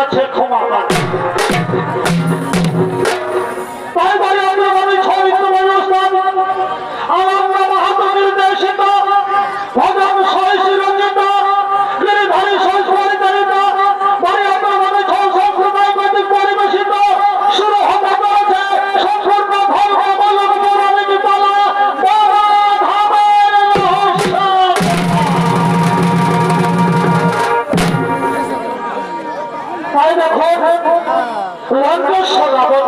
কাছে ক্ষমা পান। তাই বলে আমরা বলি চরিত্র অনুষ্ঠান আনন্দ মাহাতো নির্দেশিত ভজন সহিষ্ণু রঞ্জিত গিরিধারী সংস্পরিচালিত বরিয়াতভাবে ছৌ সম্প্রদায় কর্তৃক পরিবেশিত শুরু হতে চলেছে সম্পূর্ণ ধর্ম বলক পৌরাণিক পালা বাবাধামের রহস্য। তাই দেখো লঙ্কেশ্বর রাবণ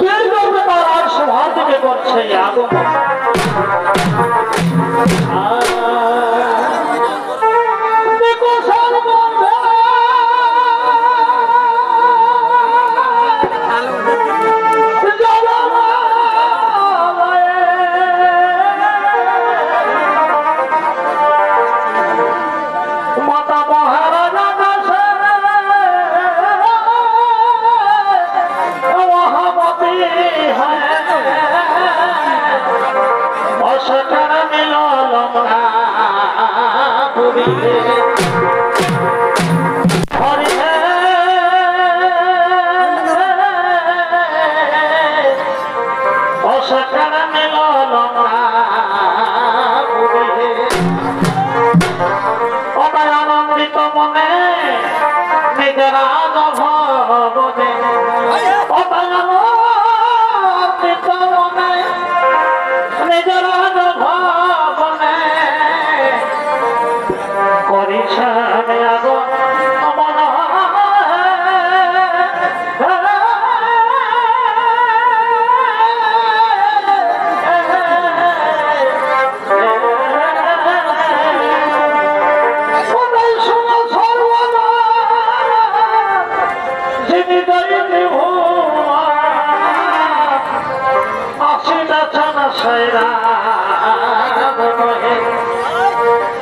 বীরগর্বে তার আর সভার দিকে করছে আগমন। মাতা মহারাজা অসকার মিলল পুরীতে হরিহে অসকার মিলল পুরীতে অনায় আনন্দিত মনে নিজের ভবনে অনায় আনন্দিত মনে নিজের ভবনে করিছেন আগন মন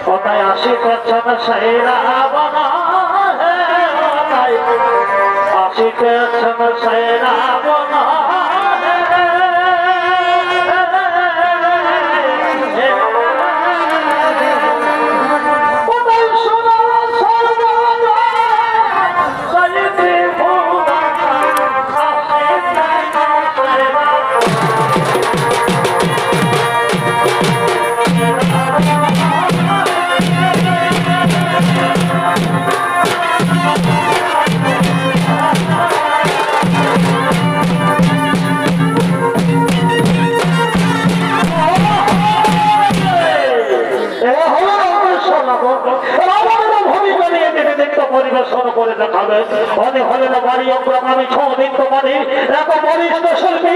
কোথায় আসি করছেন সেই রাবণ আসি করছেন সেই রাবণ পরিবেশন করে দেখাবে হলে হলে না বাড়ি অগ্রগামী ছদিন তোমারই এক বরিষ্ঠ শিল্পী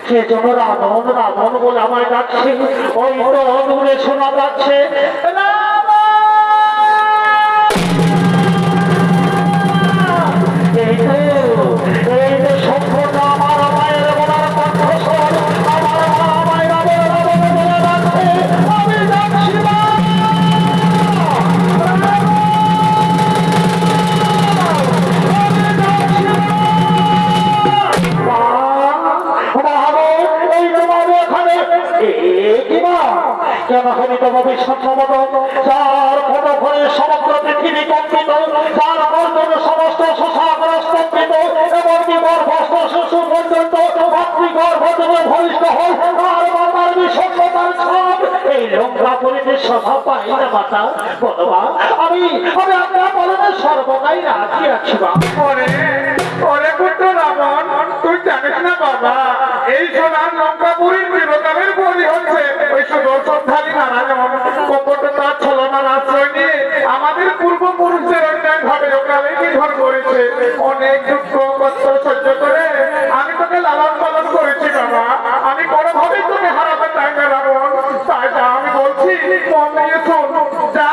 কে যেন রাবণ রাবণ বলে আমায় ডাকছে, ওই তো দূরে শোনা যাচ্ছে এই তো সভ্যতা আমার মায়ের বলার কণ্ঠস্বর, আমার মা আমায় রাবণ রাবণ বলে ডাকছে, আমি ডাকছি না। কেন হলি তো ভবিষ্যৎ যার ফটোফলে সমগ্র পৃথিবী কম্পিত, যার গর্জন সমস্ত শোষাগ্রস্তম্পিত, এমনকি গর্ভস্থ শিশু পর্যন্ত মাতৃগর্ভ থেকে ভূমিষ্ঠ হয় আর মাতার বিষণ্ণতার ছাপ এই নোংরা পরিবেশ স্বভাব পাই না মাতা। বলবা আমি আপনার বলনে সর্বদাই রাজি আছি বাবা। ওরে পুত্র রাবণ, তুই জানিস না বাবা, এই সোনার লঙ্কাপুরীর চিরকালের বলি হচ্ছে ওই সুদর্শনধারী নারায়ণ। কপট তার ছলনার আশ্রয় নিয়ে আমাদের পূর্বপুরুষের অন্যায় ভাবে ওকালে নিধন করেছে। অনেক দুঃখ কষ্ট সহ্য করে আমি তোকে লালন পালন করেছি বাবা। আমি কোনোভাবেই তোকে হারাতে চাই না রাবণ। তাই যা আমি বলছি মন দিয়ে শোন। যা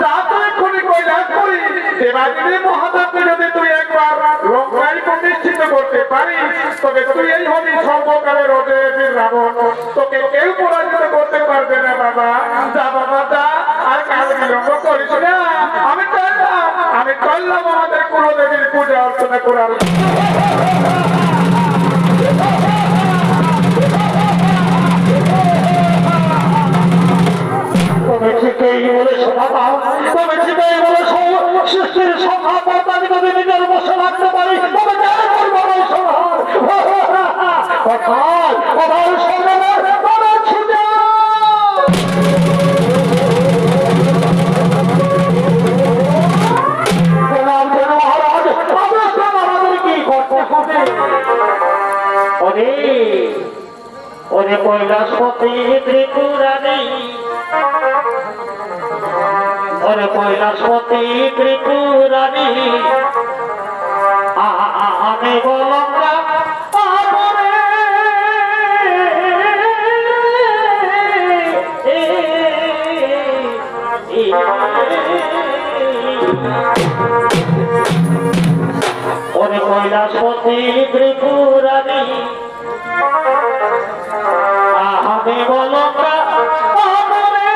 যা তুই এক্ষুনি কৈলাস করি দেবাদেবী মহাদেবকে যদি তুই একবার লঙ্কায় প্রতিষ্ঠিত করতে পারিস, তবে তুই এই হবি সর্বকালের অজয় রাবণ। তোকে কেউ পরাজিত করতে পারবে না বাবা। যা বাবা যা, আর কাল বিলম্ব করিস না। আমি চললাম আমাদের কুলদেবীর পূজা অর্চনা করার। তুমি ঠিকই বলেছ বাবা, তুমি ঠিকই বলেছ। সৃষ্টির সংখ্যা পর্দাদি যদি নিজের বসে রাখতে পারি তবে কেন করবো না অর্থাৎ অভাব সর্বদার তোমার ছুটে মহারাজ আমাদের কি করতে হবে? ওরে কৈলাসপতি ত্রিপুরারি, ওরে কৈলাসপতি ত্রিপুরারি, আমি বলঙ্কা আমরে ওরে কৈলাসপতি ত্রিপুরারি আমি বলঙ্কা আমরে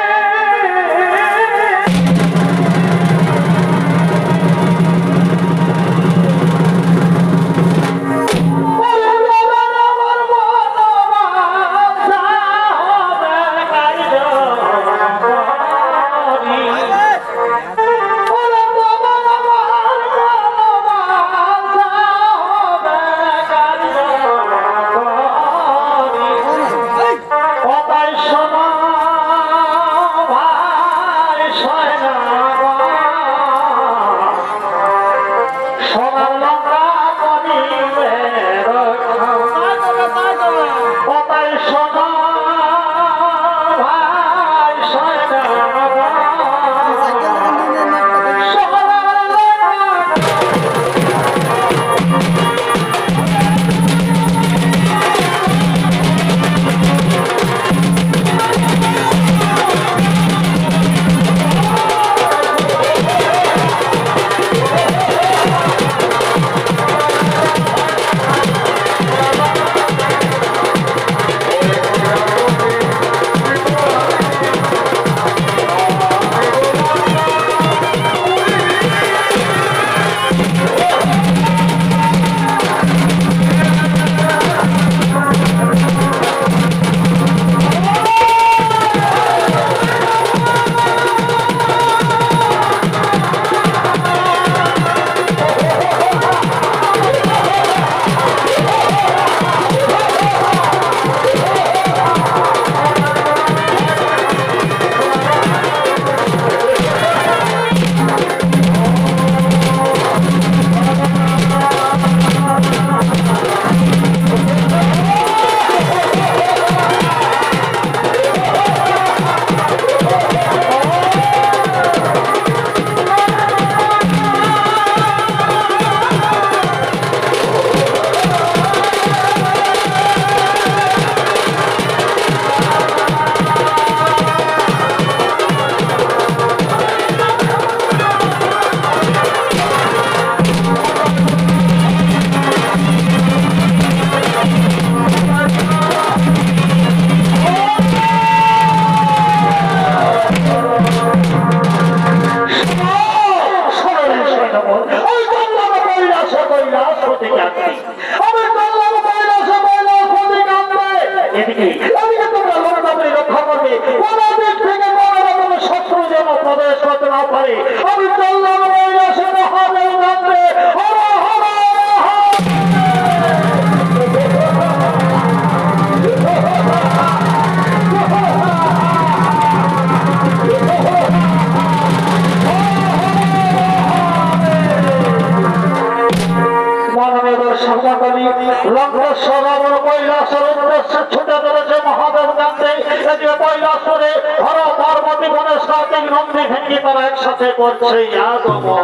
প্রবেশ করতে না পারে আমি চললাম মহাদেব মন্ত্রে হর হর ছুটে চলেছে মহাদেব গান্ধী কৈলাসরে হর পার্বতী গণেশ কার্তিক নন্দী ভেঙ্গি তারা একসাথে করছে আগমন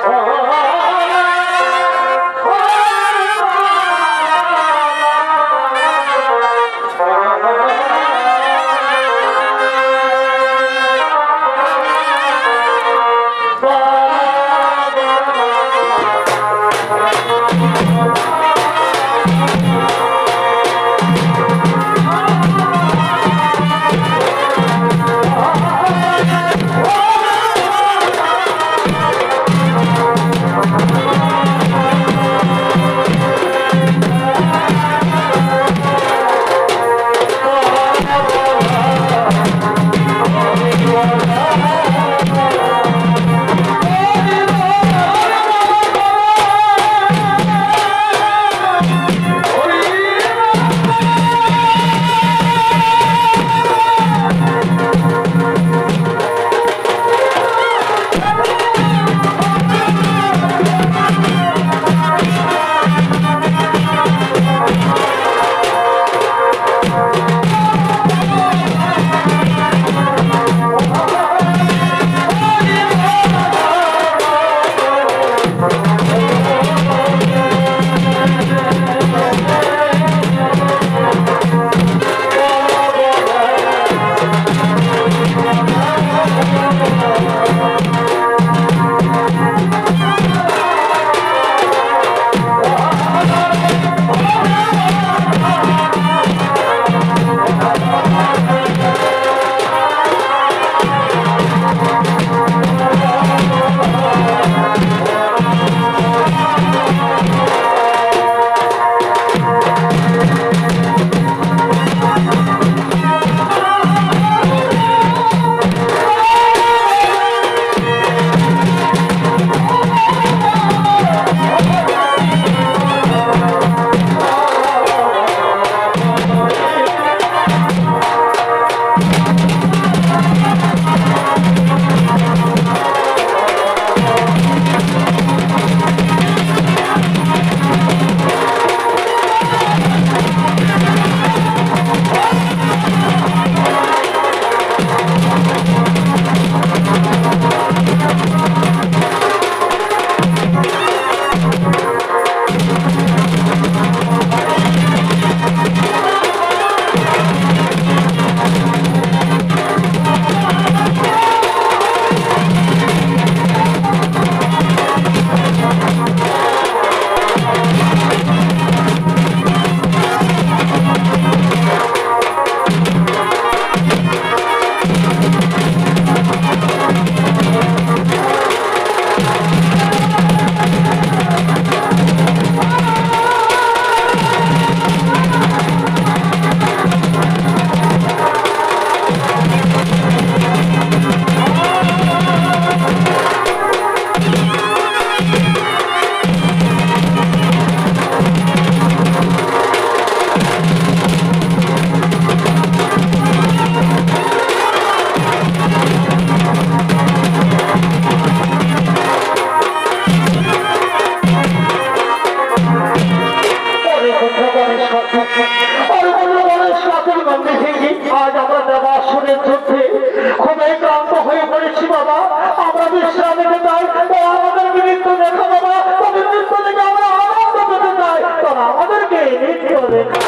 Oh আজ আমরা দেবাসুরের যুদ্ধে খুবই ক্লান্ত হয়ে পড়েছি বাবা। আমরা বিশ্রাম নিতে চাই, আমাদেরকে নৃত্য দেখা বাবা। তবে নৃত্য দেখে আমরা আনন্দ পেতে চাই, তোরা আমাদেরকে নৃত্য দেখা।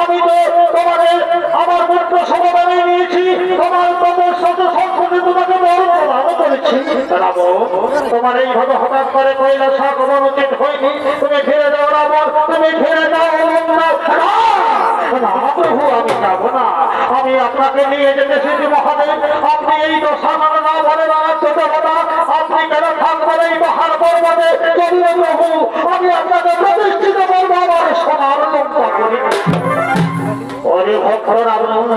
আমি তো তোমাদের আমার পুত্র সমাধানে নিয়েছি, তোমার তপস্যাত সংকটে তোমাকে বড় প্রভাব করেছি। তোমার এইভাবে হঠাৎ করে কৈলাস আগমন উচিত হয়নি। তুমি ফিরে যাও রাবণ, তুমি ফিরে যাও। না প্রভু, আমি যাব না। আমি আপনাকে নিয়ে যেতে এসেছি মহাদেব। আপনি এই দশানন না বলে রাজ্য দেবতা, আপনি কেন থাকবেন এই মহান পর্বতে? যদিও প্রভু আমি আপনাকে প্রতিষ্ঠিত করবো আমার সোনার লঙ্কা করি। ওরে ভক্ত রাবণ,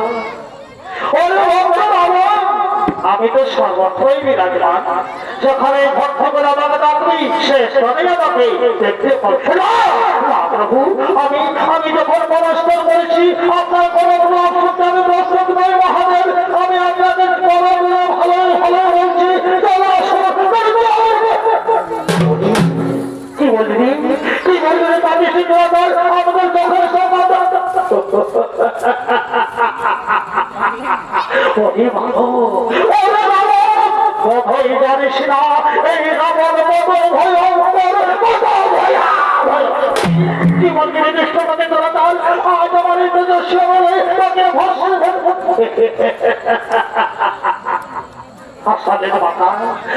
ওরে ভক্ত রাবণ, আমি তো সর্বত্রই বিরাজমান। যেখানে ভক্ত করে আমাকে ডাকবি সে স্তরে আমাকে দেখতে পাচ্ছে না। না প্রভু, আমি যখন নমস্কার করেছি আপনার পরম নাম শুনতে আমি প্রস্তুত নই মহাদেব। আমি আপনাদের পরম নাম ভালো ভালো বলছি। কি বলবি কি বলবি তাদের সিংহাসন আমাদের চোখের সম্মান। ওরে বাবা, ওরে বাবা, কোথায় জানিস না এই রাবণ কত ভয়ঙ্কর, কত ভয়াবহ। কি বলবি দৃষ্টপতি দরকার আজ আমার এই তেজস্বী বলে তাকে ভস্ম। হাসানের বাবা,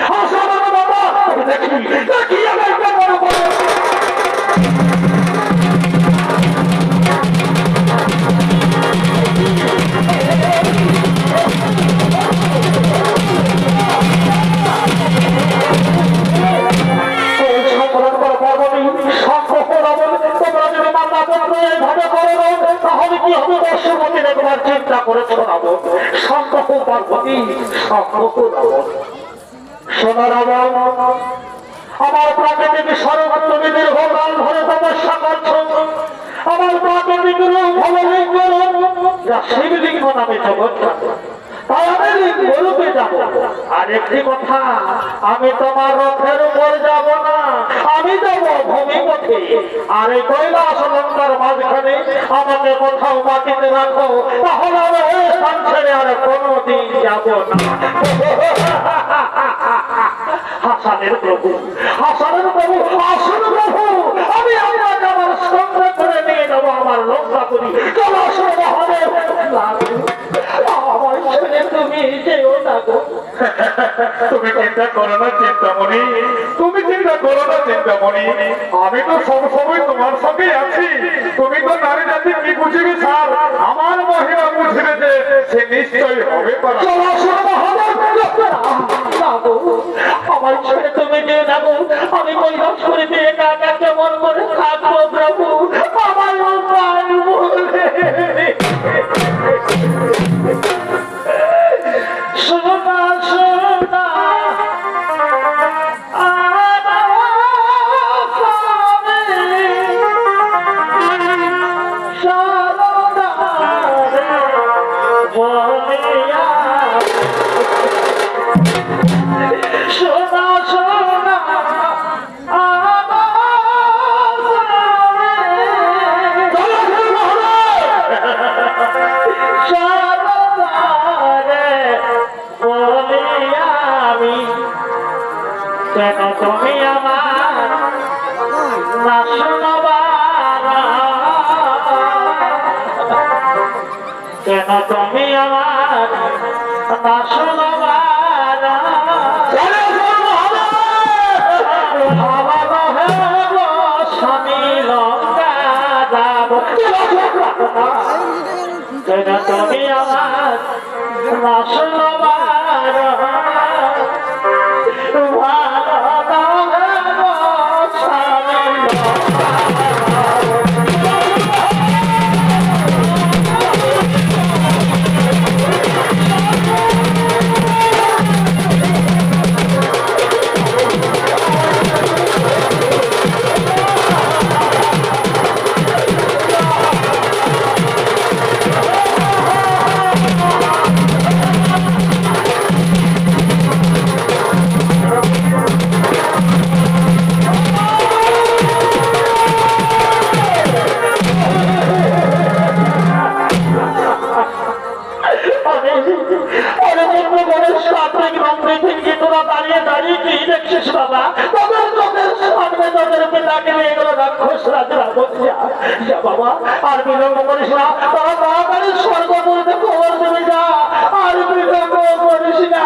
হাসানের বাবা, দেখি দেখি আমি একটা বড় বড় চিন্তা করে শোনাবো সম্ভব পার্বতী সম্ভব শোনা রাবণ। আমার প্রাকৃতিক সর্বত্র দীর্ঘকাল ধরে তপস্যা করছো। আমার প্রাকৃতিক রূপ হলো লিঙ্গ, যা শিবলিঙ্গ নামে জগৎ থাকে। তাই আমি লিঙ্গ রূপে যাবো। আর একটি কথা, আমি তোমার রথের উপর যাব না, আমি যাব ভূমিপথে। আর এই কৈলাস লঙ্কার মাঝখানে আমাকে কোথাও মাটিতে রাখো, তাহলে আমি ওই স্থান ছেড়ে আর কোনোদিন যাব না। হাসানের প্রভু, হাসানের প্রভু, আসুন প্রভু, আমি আপনাকে আমার সঙ্গে করে নিয়ে যাবো আমার লঙ্কাপুরী। কৈলাস মহাদেব আমার ছেলে তুমি যেও না গো। তুমি চিন্তা করো না চিন্তামণি, তুমি চিন্তা করো না চিন্তামণি, আমি তো সবসময় তোমার সঙ্গে আছি। তুমি তো নারী জাতি কি বুঝিবি স্যার, আমার মহিলা বুঝবে যে সে নিশ্চয়ই হবে পারা। আমার ছেলে তুমি যে না গো, আমি কৈলাস করিতে একা একা কেমন করে থাকবো প্রভু, আমার উপায় বলে। শোনা শোনা কেন তুমি আমার না শোনবার, কেন তুমি আমার না শোনবার, স্বামী লঙ্কা যাব, কেন তুমি আমার না শোনবার, দাঁড়িয়ে দাঁড়িয়ে কি দেখছিস বাবা? তোদের চোখের সামনে তোদের পিতাকে নিয়ে গেল রাক্ষস রাজরা বলছিয়া। যা বাবা, আর বিলম্ব করিস না, তারা তাড়াতাড়ি স্বর্গপুরীতে খবর দেবে যা, আর বিলম্ব করিস না।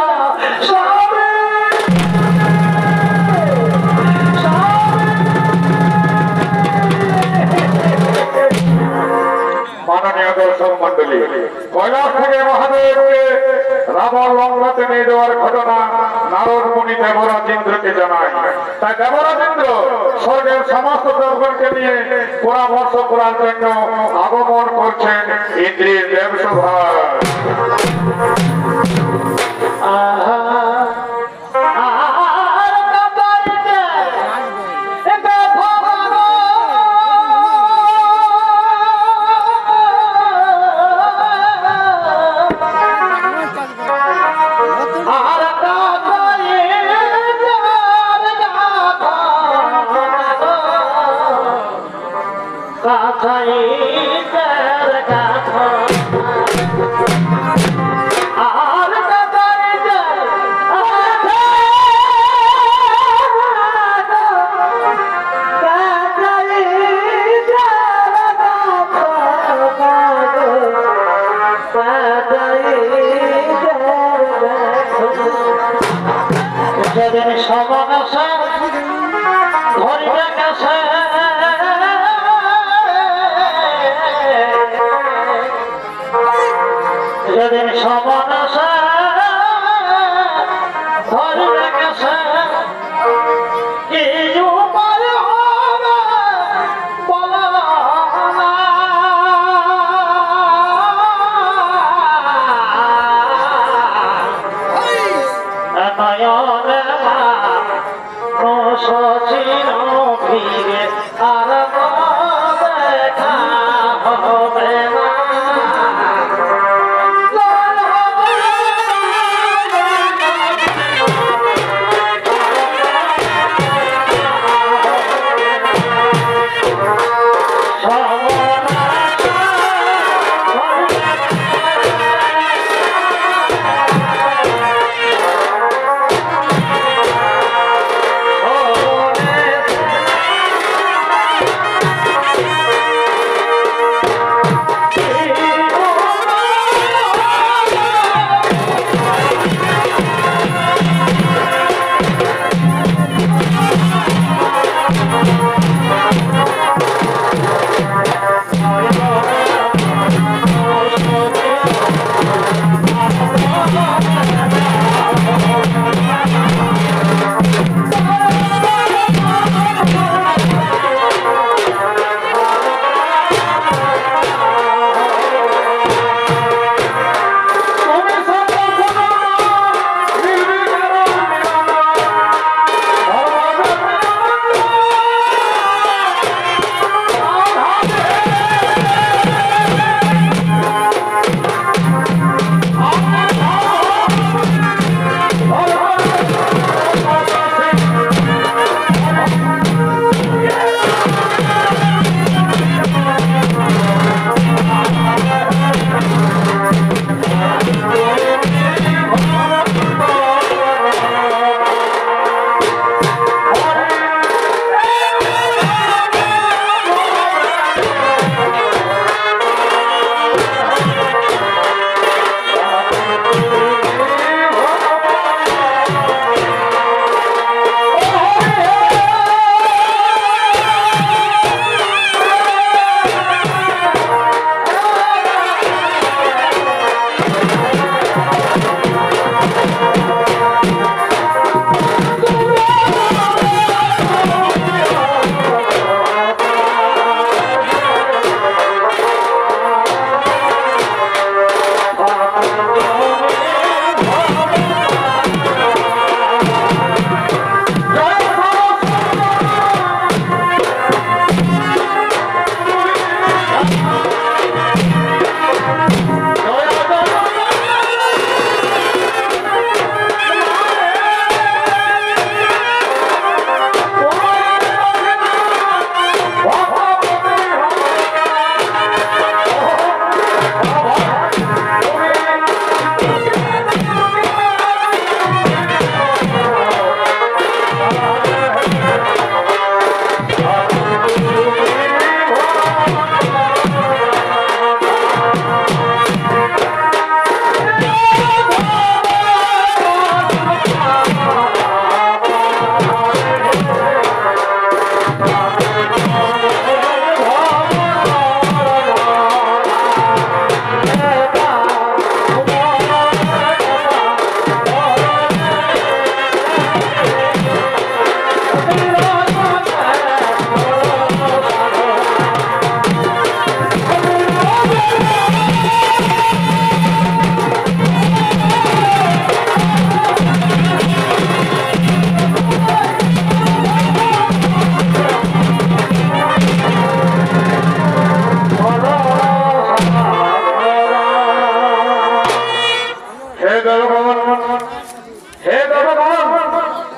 মাননীয় দর্শক মন্ডলী, কৈলাস থেকে মহাদেবকে রাবণ লঙ্কাতে নিয়ে যাওয়ার ঘটনা নারদ মুনি দেবরাজ ইন্দ্রকে জানায়। তাই দেবরাজ ইন্দ্র স্বর্গের সমস্ত দেবগণকে নিয়ে পরামর্শ করার জন্য আগমন করছেন ইন্দ্রের দেবসভায়। আহা যেদিন সমান আসে ধরিবে গেছে যেদিন সমান আসে ধরিবে গেছে কি উপায় হবে বলো না নয়নে সচিন ফিরে আর দেখা হবে না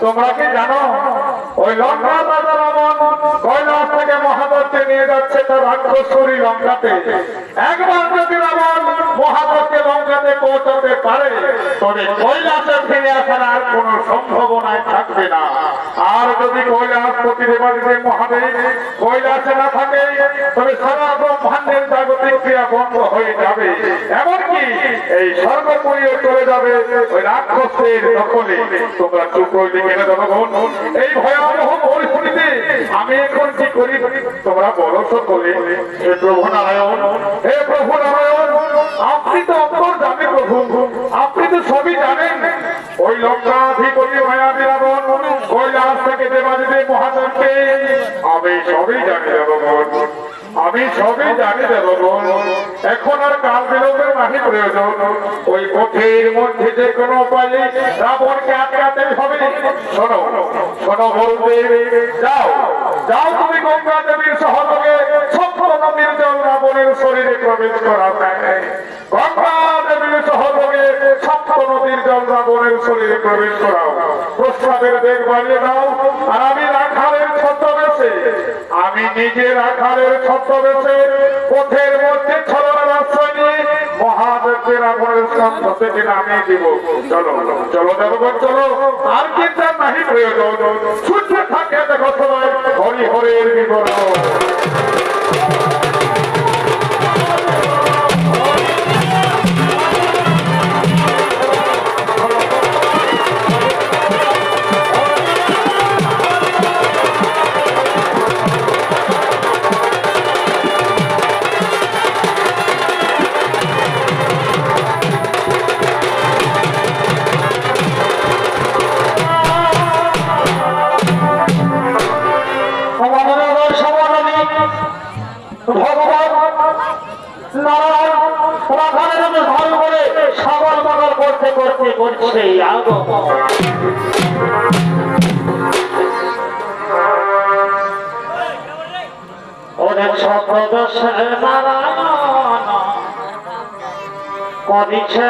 তোমরা কি জানো ওই লঙ্কা রাজা রাবণ কৈলাস থেকে মহাদেবকে নিয়ে যাচ্ছে তার রাক্ষসুরী লঙ্কাতে। একবার যদি রাবণ মহাদেবকে লঙ্কাতে পৌঁছাতে পারে তবে কৈলাসে ফিরে আসার আর কোন সম্ভাবনায় থাকবে না। আর যদি কৈলাস প্রতিদেবাদিতে মহাদেব কৈলাসে না থাকে তবে সারা ব্রহ্মাণ্ডের জাগতিক ক্রিয়া বন্ধ হয়ে যাবে। এমনকি এই স্বর্গপুরীও চলে যাবে ওই রাক্ষসের দখলে। তোমরা চুপ করলে কেন জনগণ? এই ভয়াবহ পরিস্থিতিতে আমি এখন কি করি তোমরা বলো সকলে। হে প্রভু নারায়ণ, হে প্রভু নারায়ণ, আপনি তো অন্তর্যামী প্রভু, আপনি তো সবই জানেন। ওই লঙ্কাধিপতি মায়াবী রাবণ কৈলাস থেকে দেবাদেবী মহাদেবকে আমি সবই জানি দেবগণ, আমি সবই জানি দেবগণ। এখন আর কাল বিলম্বের নাহি প্রয়োজন। ওই পথের মধ্যে যে কোনো উপায়ে রাবণকে আটকাতে হবে। শোনো শোনো বলদেব, যাও যাও তুমি গঙ্গা দেবীর সহযোগে সপ্তম নির্জল রাবণের শরীরে প্রবেশ করাবে। গঙ্গা দেবীর সহযোগে সপ্তম নির্জল রাবণের শরীরে প্রবেশ করাও। প্রস্তাবের বেগ বাড়িয়ে দাও। আর আমি রাখালের ছদ্মবেশে, আমি নিজে রাখালের ছদ্মবেশে পথের মধ্যে ছলনার আশ্রয় নিয়ে মহাদেবকে রাবণের স্কন্ধ থেকে নামিয়ে দিব। চলো চলো দেবগণ চলো, আর চিন্তার নাহি প্রয়োজন। সূর্য থাকে দেখো সবাই হরি হরের বিবরণ। ভগবান নারায়ণ রাখালের ধর্ম করে সাগর বাগর করতে করতে করছে আগমন। অনেক সপ্তদশে নারায়ণ করিছে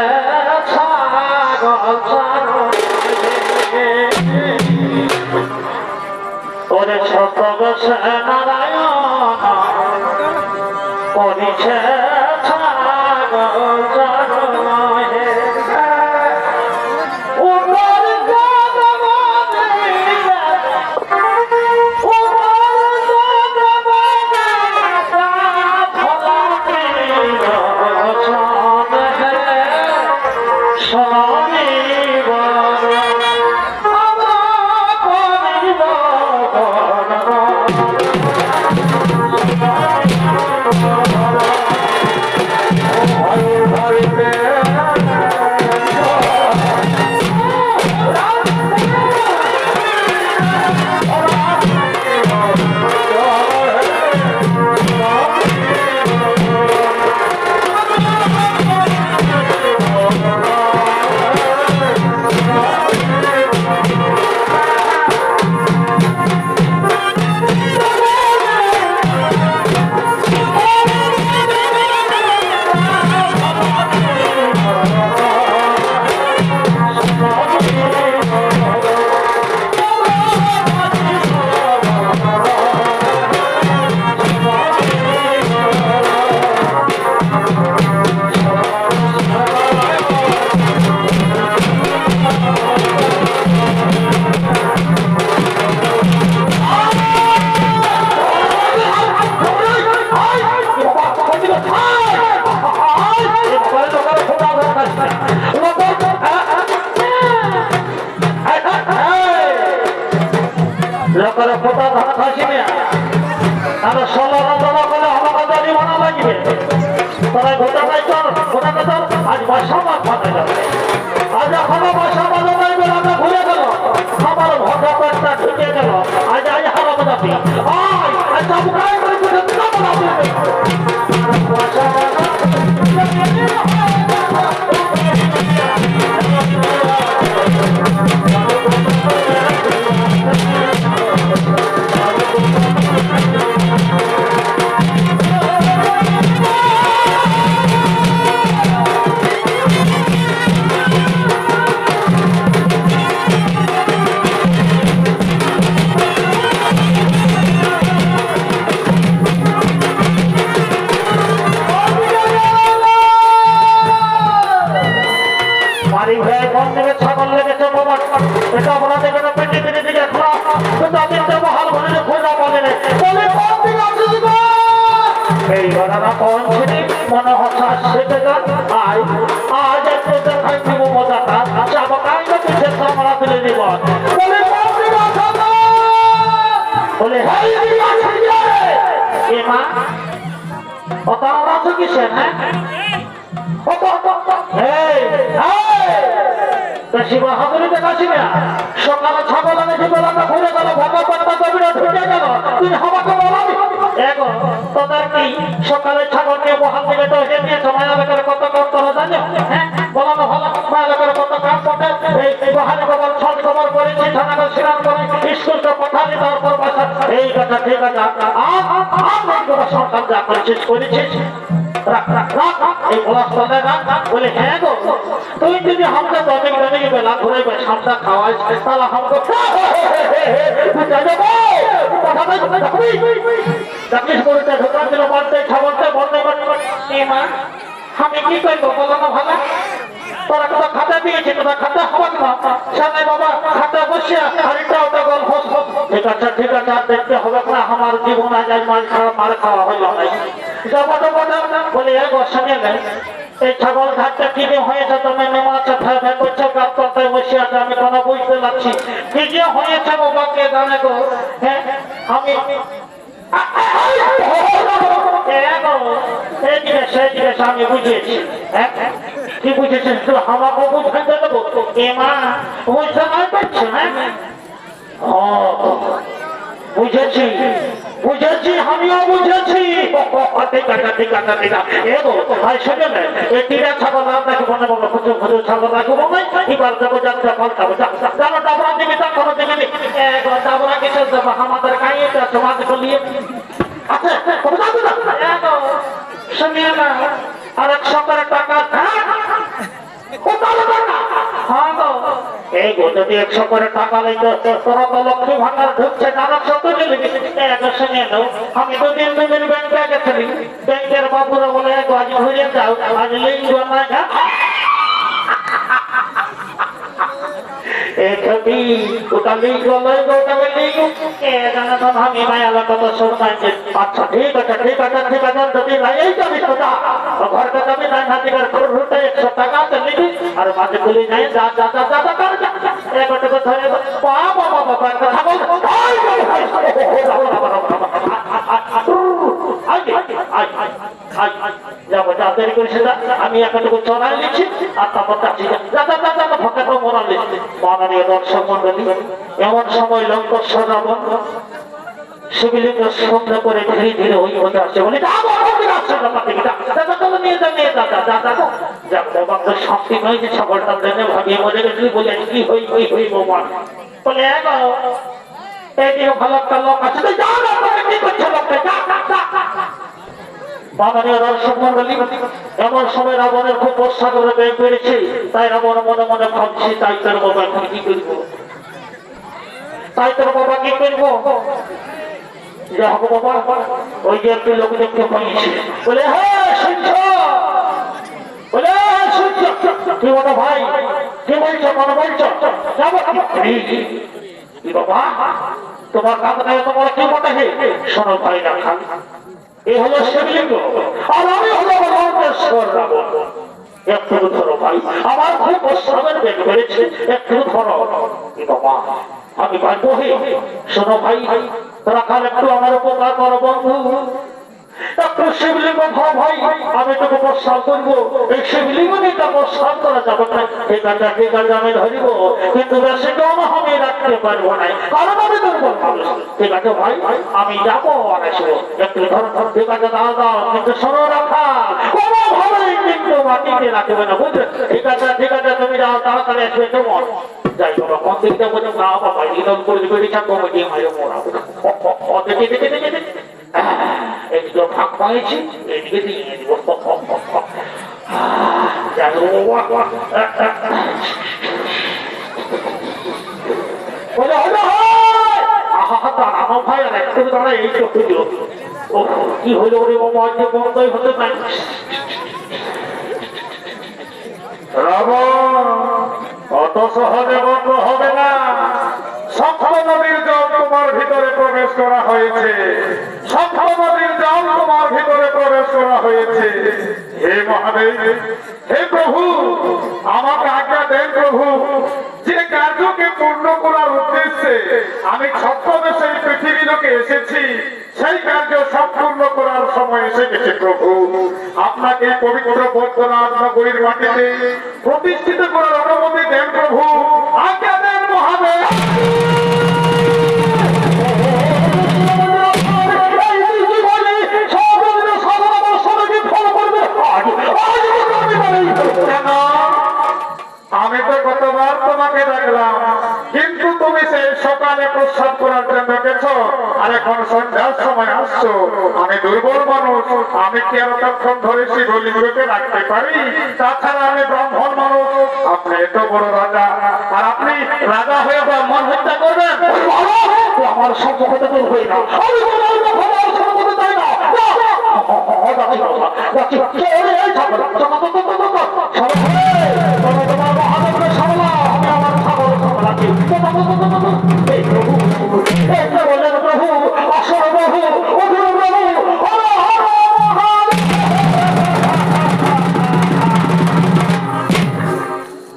ছাগল ছাগল, অনেক সপ্তদশে নারায়ণ করিছে ছাগল ছাগল। লোকের ফোটা ধান খাসিবে আর ষোলো জমা করে আমাকে জানি মানা লাগবে। তোরা ঘোটাটাই চল ঘোটাটা চল, আজ বাসা মাছ ফাটে যাবে। আজ এখনো বাসা বাজা যাইবে, আমরা ঘুরে গেল আমার ভটা পেটটা ঢুকে গেল। আজ আজ হারাম যাবি আয় আচ্ছা মুখাই করে বুঝে দিলাম বাসা এটা বলা যাবে না। পেটে পেটে দিকে খোলা তাদেরকে মহাল ঘরে খোঁজা পাবে না। এই ঘটনা পৌঁছনি মনে হঠাৎ সেটে যান আজ একটু দেখাই দিব মজাটা চাবকাই না পিছের কামড়া ফেলে দিব বলে হাই এ মা কত আছো কিসের হ্যাঁ শিবা হাতুড়ি দেখাচ্ছি না সকালে ছাগল আমি বেলাটা ঘুরে গেল ভাগা পাত্তা কবিরা ঢুকে গেল তুই আমাকে বলাবি এগো তোদের কি সকালে ছাগলকে বহাল থেকে তো হেঁটিয়ে সময় এলাকার কত কাম করা জানো হ্যাঁ বলানো ভালো এলাকার কত কাম করতে এই বহালে খবর ছল খবর করেছি থানাকে স্নান করে স্কুলটা পাঠালি তারপর বাসা এই কথা ঠিক আছে সরকার যা করেছিস এই পলাশপাতা গান বলে হ্যাঁ গো তুই যদি हमको দমে দমে বেলা ঘুরে সামটা খাওয়াই তাহলে हमको চাকরিশ করতে ঢোকা দিল বলতে খাবারতে বলতে মা আমি কি করবো বলো না ভালো তোরা কোথাও খাতা দিয়েছে তোরা খাতা হবাক না সামনে বাবা খাতা বসিয়া আরেকটা ওটা গল্প ঠিক আছে আর দেখতে হবে না আমার জীবন আজ মার খাওয়া হইল নাই বলে এক বর্ষে নেই এই ছাগল ঘাটটা কি যে হয়েছে তুমি নেমাচ্ছে ফেলে করছো গাছ তলায় বসে আছে আমি কোনো বুঝতে পারছি কি যে হয়েছে বাবাকে জানে গো হ্যাঁ আমি আমি বুঝিয়েছি হ্যাঁ কি বুঝেছিস তুই আমাকে বুঝাতে দেবো এ মা বুঝতে না পারছো হ্যাঁ বুঝেছি আমিও বুঝেছি ঠিক আছে এগো ভাই শোনে না এই টিরা ছাগল আপনাকে মনে মনে খুঁজে খুঁজে ছাগল রাখবো এবার যাবো যাত্রা পাল্টাবো জানো ডাবরা দিবি তা কোনো দিবি ডাবরা কিছু দেবো আমাদের কাইয়েটা সমাজ বলিয়ে আচ্ছা শুনিয়ে না আর 100 করে টাকা এই গো যদি 100 করে টাকা লইতো তোরা তো লক্ষ্মী ভাঙার ঢুকছে জানার সত্য শুনিয়ে নাও আমি দুদিন ব্যাংকে গেছিলি ব্যাংকের বাবুরা বলে আজ ঘুরে যাও আজ লিঙ্গ না আচ্ছা ঠিক আছে যদি এই যাবি সোজা ঘরটা যাবি না 100 টাকা নিবি আর মাঝে গুলি নাই যা ধরে যাবো যা দেরি করেছে আমি এতটুকু চড়াই নিচ্ছি আর তারপর যাচ্ছি ফটাটা মরা লিখছি মাননীয় দর্শক মন্ডলী এমন সময় লঙ্কেশ্বর রাবণ শিবলিঙ্গ সন্ধ্যা করে ধীরে ধীরে ওই মধ্যে আসছে বলে শান্তি নয় যে ছাগলটা দেনে ভাবিয়ে মরে গেছিলি বলে কি হই বলে এইদিকে ভালো একটা লোক আছে কি করছে লোকটা মাননীয় দর্শক মন্ডলী এমন সময় রাবণের খুব বর্ষা করে বেগ বেড়েছে তাই রাবণ মনে মনে ভাবছি তাই তোর বাবা এখন কি করবো বাবা ওই যে একটি লোক দেখতে পাইছি বলে হ্যাঁ শুনছ বলে শুনছ কি বলো ভাই কি বলছো মনে বলছো কি বাবা তোমার কাছে তোমার কি মনে হয় শোনো ভাই না খান এই হলো শিবলিঙ্গ আর আমি হলো লঙ্কেশ্বর রাবণ একটু ধরো ভাই আমার খুব প্রস্তাবের বেগ বেড়েছে একটু ধরো বাবা আমি পারবো শোনো ভাই তোরা কাল একটু আমার উপকার করো বন্ধু একটু শিবলিঙ্গ ধর ভাই আমি তোকে প্রস্তাব করবো এই শিবলিঙ্গ নিয়ে প্রস্তাব করা যাবে না ঠিক আছে আমি ধরিব কিন্তু বেশি কেন আমি রাখতে পারবো না কারণ আমি দুর্বল মানুষ ঠিক আছে ভাই আমি যাবো আর আসবো একটু ধর ঠিক আছে দাও কিন্তু শোনো রাখা কোনোভাবেই কিন্তু মাটিতে রাখবে না বুঝলে ঠিক আছে তুমি যাও তাড়াতাড়ি আসবে তোমার যাই বাবা কোন দিকটা বলে না বাবা ইদম করে বেরিয়েছে কমিটি মাইরে মোড়া দেখে একটু ফাঁক পাইছি এদিকে দিয়ে দিব আমার ভাই আর একটু দাঁড়া এই তো খুঁজো কি হলো রে বাবা আজকে বন্ধই হতে পারে অত সহজে বন্ধ হবে না সপ্ত নদীর জল তোমার ভিতরে প্রবেশ করা হয়েছে সপ্ত নদীর জল তোমার ভিতরে প্রবেশ করা হয়েছে। হে মহাদেব, হে প্রভু, আমাকে আজ্ঞা দেন প্রভু, যে কার্যকে পূর্ণ করার উদ্দেশ্যে আমি ছদ্মবেশে এই পৃথিবী লোকে এসেছি, সেই কার্য সম্পূর্ণ করার সময় এসে গেছে প্রভু। আপনাকে এই পবিত্র বৈদ্যনাথ নগরীর মাটিতে প্রতিষ্ঠিত করার অনুমতি দেন প্রভু, আজ্ঞা দেন মহাদেব। কেন? আমি তো কতবার তোমাকে ডাকলাম, কিন্তু তুমি সেই সকালে প্রস্রাব করার জন্য গেছো, আর এখন সন্ধ্যার সময় আসছো। আমি দুর্বল মানুষ, আমি কি আর তখন ধরে শিবলিঙ্গকে রাখতে পারি? তাছাড়া আমি ব্রাহ্মণ মানুষ, আপনি এত বড় রাজা, আর আপনি রাজা হয়ে ব্রাহ্মণ হত্যা করবেন? আমার সম্পর্কে দূর হয়ে না, আমি আমার সম্পর্কে তাই না।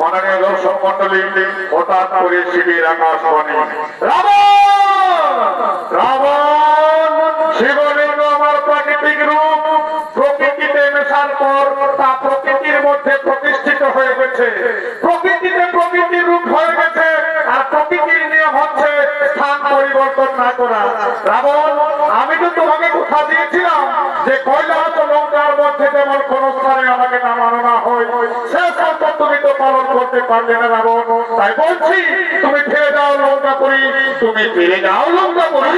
মাননীয় দর্শক মন্ডলী, হঠাৎ করে শিবের আকাশবাণী, রাবণ রাবণ, শিবলিঙ্গ আমার প্রাকৃতিক রূপ, প্রকৃতিতে মেশার পর তা প্রকৃতির মধ্যে প্রতিষ্ঠিত হয়ে গেছে, প্রকৃতিতে প্রকৃতির রূপ হয়ে গেছে, আর প্রকৃতির নিয়ম হচ্ছে স্থান পরিবর্তন না করা। রাবণ, আমি তো তোমাকে কথা দিয়েছিলাম যে কৈলাস ও লঙ্কার মধ্যে যেমন কোন স্থানে আমাকে নামানো না হয়, সে শর্ত তুমি তো পালন করতে পারলে না রাবণ। তাই বলছি, তুমি ফিরে যাও লঙ্কাপুরী, তুমি ফিরে যাও লঙ্কাপুরী।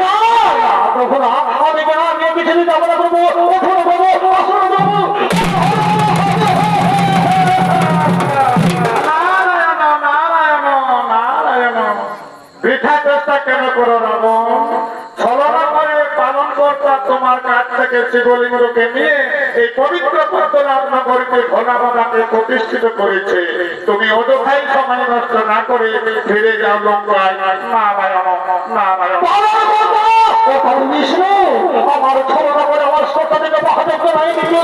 আমি কেন নিয়ে পিছনে যাবো না করবো? ওঠো বাবু, আসো বাবু। নারায়ণ নারায়ণ নারায়ণ, বৃথা চেষ্টা কেন করো রাবণ? ছলনা করে পালন কর্তা তোমার কাছ থেকে শিবলিঙ্গকে নিয়ে এই পবিত্র বৈদ্যনাথ নগরীতে ভোলা বাবাকে প্রতিষ্ঠিত করেছে। তুমি অযথাই সময় নষ্ট না করে ফিরে যাও লঙ্কায়। নারায়ণ নারায়ণ। বিষ্ণু, আমার ছলনা করে আমার সত্তা থেকে মহাদেবকে নাই দিল।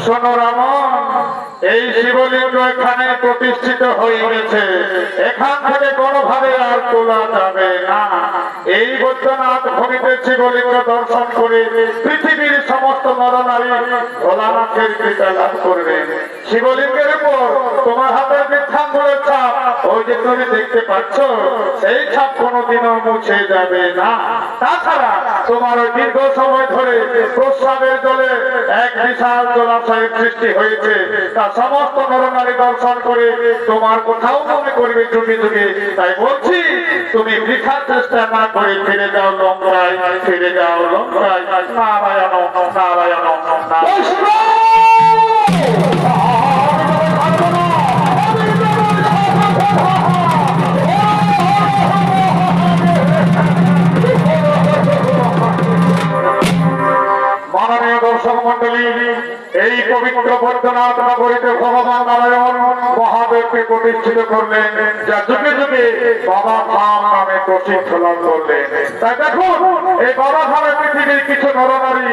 শোনো রামন, এই শিবলিঙ্গ এখানে প্রতিষ্ঠিত হয়ে গেছে, এখান থেকে কোনোভাবে আর তোলা যাবে না। এই বৈদ্যনাথ ভূমিতে শিবলিঙ্গ দর্শন করে পৃথিবীর সমস্ত নরনারী ভোলানাথের কৃপা লাভ করবে। শিবলিঙ্গের উপর তোমার হাতের বৃদ্ধাঙ্গুলের ছাপ, ওই যে তুমি দেখতে পাচ্ছ, সেই ছাপ কোনোদিনও মুছে যাবে না। তাছাড়া তোমার ওই দীর্ঘ সময় ধরে প্রস্রাবের জলে এক বিশাল জলাশয়ের সৃষ্টি হয়েছে, তা সমস্ত নরনারী দর্শন করে তোমার কোথাও মনে করবে যুগে যুগে। তাই বলছি, তুমি বৃথা চেষ্টা না করে ফিরে যাও লঙ্কায়, ফিরে যাও লঙ্কায়। নারায়ণ নারায়ণ নারায়ণ। মাননীয় দর্শক মন্ডলী, এই পবিত্র বৈদ্যনাথ নগরীতে ভগবান নারায়ণ মহাদেবকে প্রতিষ্ঠিত করলেন, যা যুগে যুগে বাবা ধাম নামে প্রসিদ্ধ লাভ করলেন। তাই দেখুন, এই বাবা ধামে পৃথিবীর কিছু নরনারী